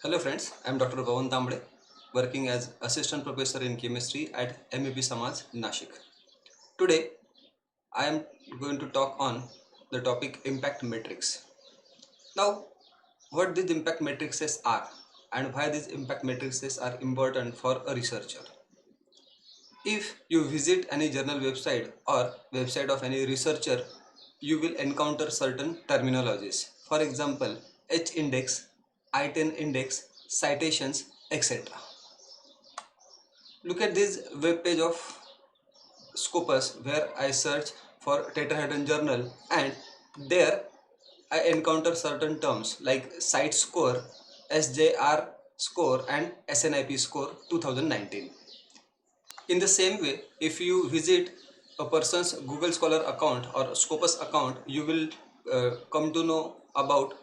Hello friends, I am Dr. Pawan Tambre, working as Assistant Professor in Chemistry at MEP Samaj, Nashik. Today, I am going to talk on the topic impact matrix. Now, what these impact matrices are and why these impact matrices are important for a researcher. If you visit any journal website or website of any researcher, you will encounter certain terminologies. For example, H index, I10 index, citations, etc. Look at this web page of Scopus where I search for tetrahedron journal, and there I encounter certain terms like site score, SJR score and SNIP score 2019. In the same way, if you visit a person's Google Scholar account or Scopus account, you will come to know about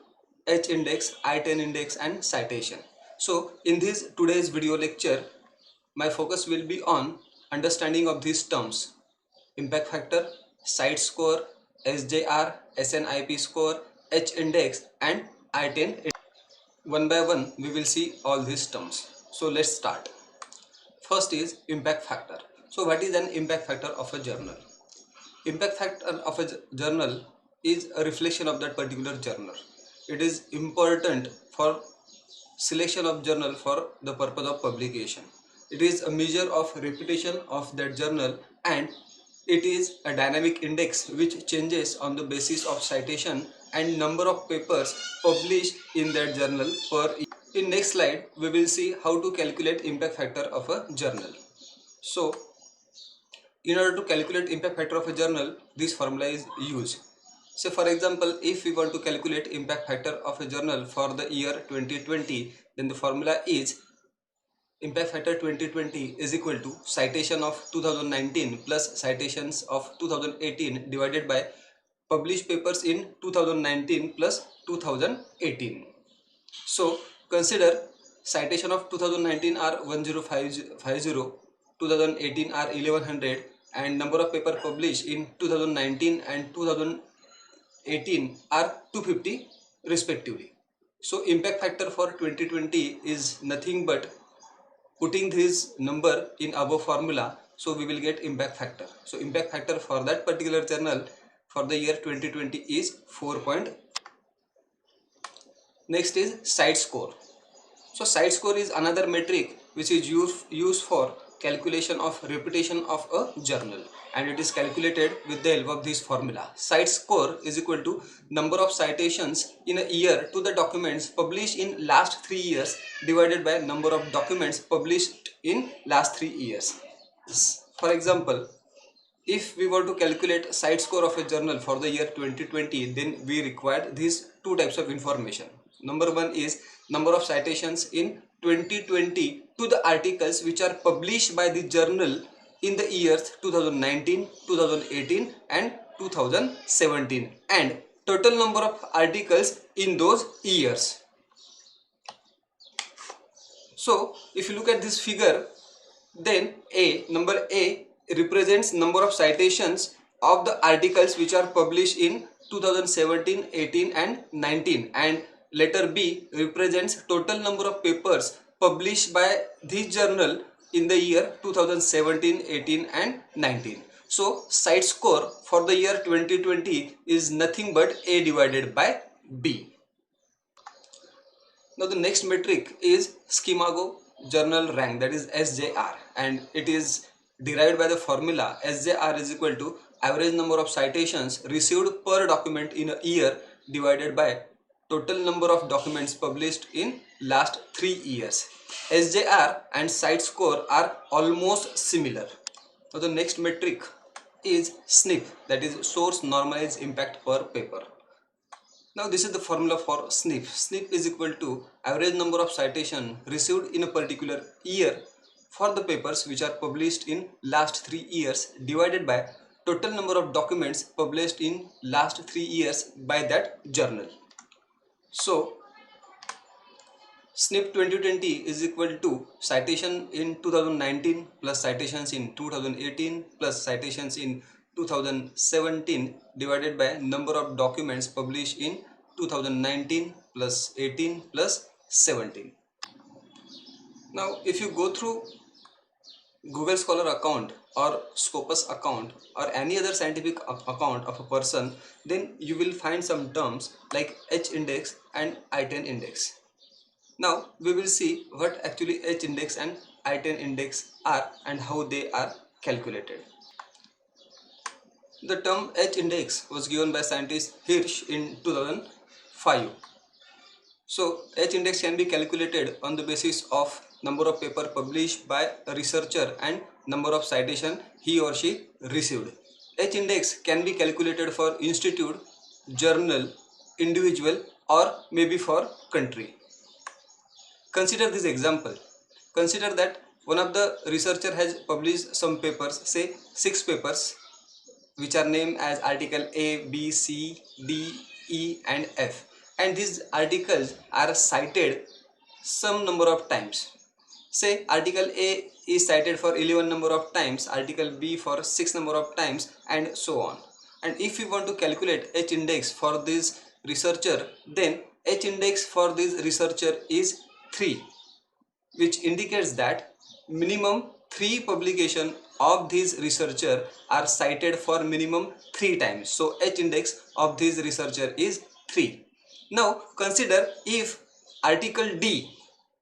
H index, I10 index and citation. So in this today's video lecture, my focus will be on understanding of these terms: impact factor, site score, SJR, SNIP score, H index and I10 index. One by one we will see all these terms. So let's start. First is impact factor. So what is an impact factor of a journal? Impact factor of a journal is a reflection of that particular journal. It is important for selection of journal for the purpose of publication. It is a measure of reputation of that journal, and it is a dynamic index which changes on the basis of citation and number of papers published in that journal per year. In next slide, we will see how to calculate impact factor of a journal. So, in order to calculate impact factor of a journal, this formula is used. So for example, if we want to calculate impact factor of a journal for the year 2020, then the formula is impact factor 2020 is equal to citation of 2019 plus citations of 2018 divided by published papers in 2019 plus 2018. So consider citation of 2019 are 10550, 2018 are 1100 and number of paper published in 2019 and 2018 are 250 respectively. So impact factor for 2020 is nothing but putting this number in our formula, so we will get impact factor. So impact factor for that particular journal for the year 2020 is 4. Next is site score. So site score is another metric which is used for calculation of reputation of a journal, and it is calculated with the help of this formula. Site score is equal to number of citations in a year to the documents published in last 3 years divided by number of documents published in last 3 years. For example, if we were to calculate site score of a journal for the year 2020, then we required these two types of information. Number one is number of citations in 2020 to the articles which are published by the journal in the years 2019, 2018 and 2017, and total number of articles in those years. So if you look at this figure, then number A represents number of citations of the articles which are published in 2017, 18 and 19, and letter B represents total number of papers published by this journal in the year 2017, 18 and 19. So site score for the year 2020 is nothing but A divided by B. Now the next metric is Schemago Journal Rank, that is SJR, and it is derived by the formula SJR is equal to average number of citations received per document in a year divided by total number of documents published in last 3 years. SJR and site score are almost similar. Now the next metric is SNIP, that is Source Normalized Impact per paper. Now this is the formula for SNIP. SNIP is equal to average number of citation received in a particular year for the papers which are published in last 3 years divided by total number of documents published in last 3 years by that journal. So SNIP 2020 is equal to citation in 2019 plus citations in 2018 plus citations in 2017 divided by number of documents published in 2019 plus 18 plus 17. Now, if you go through Google Scholar account or Scopus account or any other scientific account of a person, then you will find some terms like H index and I10 index. Now we will see what actually H index and I10 index are and how they are calculated. The term H index was given by scientist Hirsch in 2005. So H index can be calculated on the basis of number of paper published by a researcher and number of citation he or she received. H index can be calculated for institute, journal, individual, or maybe for country. Consider this example. Consider that one of the researcher has published some papers, say 6 papers, which are named as article A, B, C, D, E and F, and these articles are cited some number of times. Say article A is cited for 11 number of times, article B for 6 number of times, and so on. And if we want to calculate H index for this researcher, then H index for this researcher is 3, which indicates that minimum 3 publication of this researcher are cited for minimum 3 times. So H index of this researcher is 3. Now consider if article D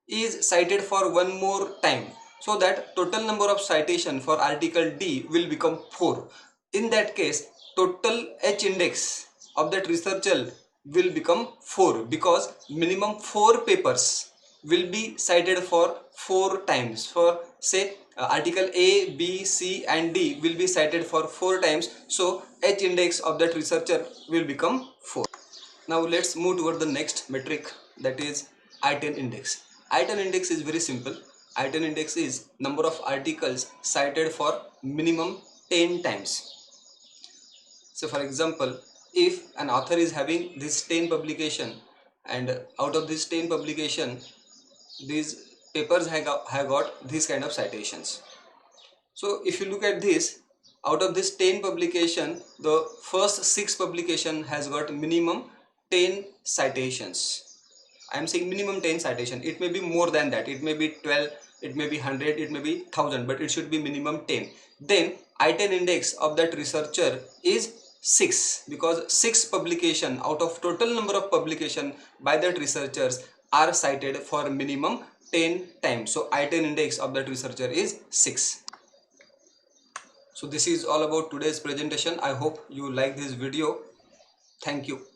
is cited for one more time, so that total number of citation for article D will become 4. In that case, total H index of that researcher will become 4, because minimum 4 papers will be cited for 4 times. For say article A, B, C and D will be cited for 4 times, so H index of that researcher will become 4. Now let's move toward the next metric, that is I10 index. I10 index is very simple. I10 index is number of articles cited for minimum 10 times. So for example, if an author is having this 10 publication, and out of this 10 publication, these papers have got these kind of citations. So if you look at this, out of this 10 publication, the first 6 publication has got minimum 10 citations. I am saying minimum 10 citation. It may be more than that. It may be 12, it may be 100, it may be 1000, but it should be minimum 10. Then I10 index of that researcher is 6, because 6 publication out of total number of publication by that researchers are cited for minimum 10 times. So I10 index of that researcher is 6. So this is all about today's presentation. I hope you like this video. Thank you.